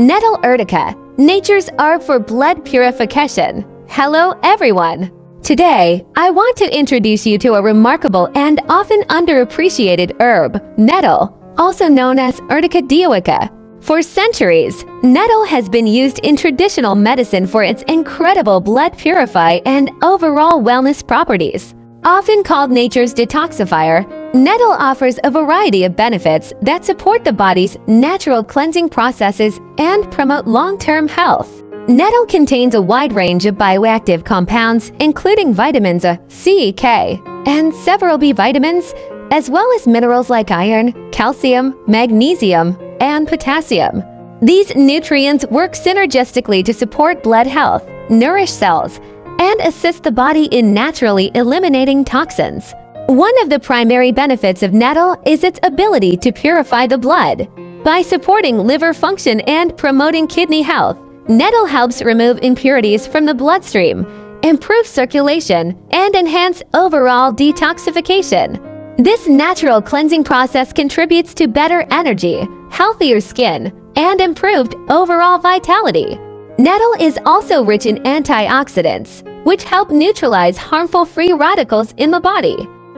Nettle Urtica, nature's herb for blood purification. Hello everyone! Today, I want to introduce you to a remarkable and often underappreciated herb, nettle, also known as Urtica dioica. For centuries, nettle has been used in traditional medicine for its incredible blood purify and overall wellness properties. Often called nature's detoxifier, nettle offers a variety of benefits that support the body's natural cleansing processes and promote long-term health. Nettle contains a wide range of bioactive compounds, including vitamins C, K, and several B vitamins, as well as minerals like iron, calcium, magnesium, and potassium. These nutrients work synergistically to support blood health, nourish cells, and assist the body in naturally eliminating toxins. One of the primary benefits of nettle is its ability to purify the blood. By supporting liver function and promoting kidney health, nettle helps remove impurities from the bloodstream, improve circulation, and enhance overall detoxification. This natural cleansing process contributes to better energy, healthier skin, and improved overall vitality. Nettle is also rich in antioxidants, which help neutralize harmful free radicals in the body.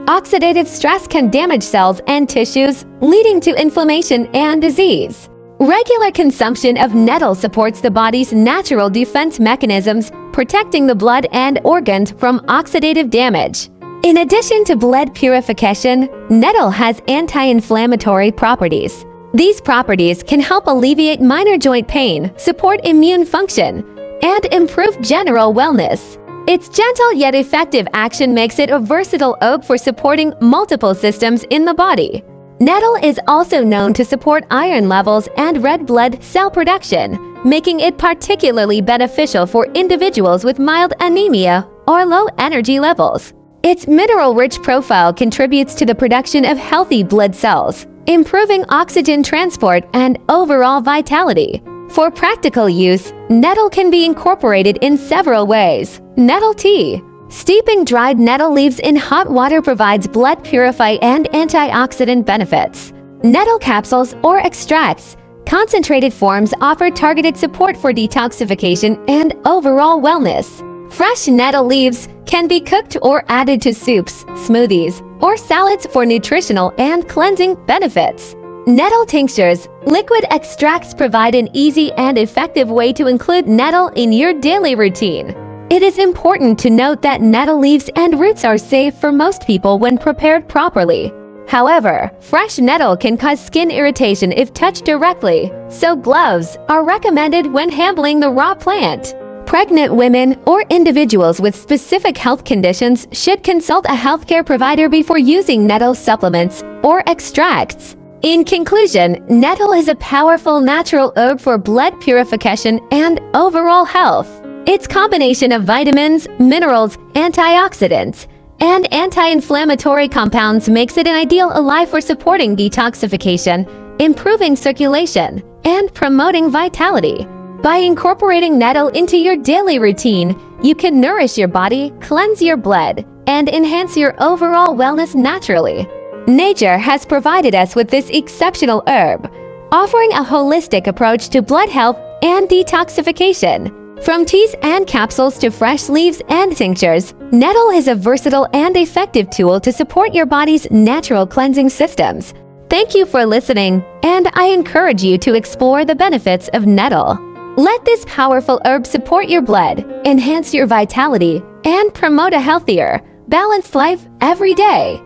Oxidative stress can damage cells and tissues, leading to inflammation and disease. Regular consumption of nettle supports the body's natural defense mechanisms, protecting the blood and organs from oxidative damage. In addition to blood purification, nettle has anti-inflammatory properties. These properties can help alleviate minor joint pain, support immune function, and improve general wellness. Its gentle yet effective action makes it a versatile herb for supporting multiple systems in the body. Nettle is also known to support iron levels and red blood cell production, making it particularly beneficial for individuals with mild anemia or low energy levels. Its mineral-rich profile contributes to the production of healthy blood cells, improving oxygen transport and overall vitality. For practical use, nettle can be incorporated in several ways. Nettle tea. Steeping dried nettle leaves in hot water provides blood purify and antioxidant benefits. Nettle capsules or extracts. Concentrated forms offer targeted support for detoxification and overall wellness. Fresh nettle leaves can be cooked or added to soups, smoothies, or salads for nutritional and cleansing benefits. Nettle tinctures. Liquid extracts provide an easy and effective way to include nettle in your daily routine. It is important to note that nettle leaves and roots are safe for most people when prepared properly. However, fresh nettle can cause skin irritation if touched directly, so gloves are recommended when handling the raw plant. Pregnant women or individuals with specific health conditions should consult a healthcare provider before using nettle supplements or extracts. In conclusion, nettle is a powerful natural herb for blood purification and overall health. Its combination of vitamins, minerals, antioxidants, and anti-inflammatory compounds makes it an ideal ally for supporting detoxification, improving circulation, and promoting vitality. By incorporating nettle into your daily routine, you can nourish your body, cleanse your blood, and enhance your overall wellness naturally. Nature has provided us with this exceptional herb, offering a holistic approach to blood health and detoxification. From teas and capsules to fresh leaves and tinctures, nettle is a versatile and effective tool to support your body's natural cleansing systems. Thank you for listening, and I encourage you to explore the benefits of nettle. Let this powerful herb support your blood, enhance your vitality, and promote a healthier, balanced life every day.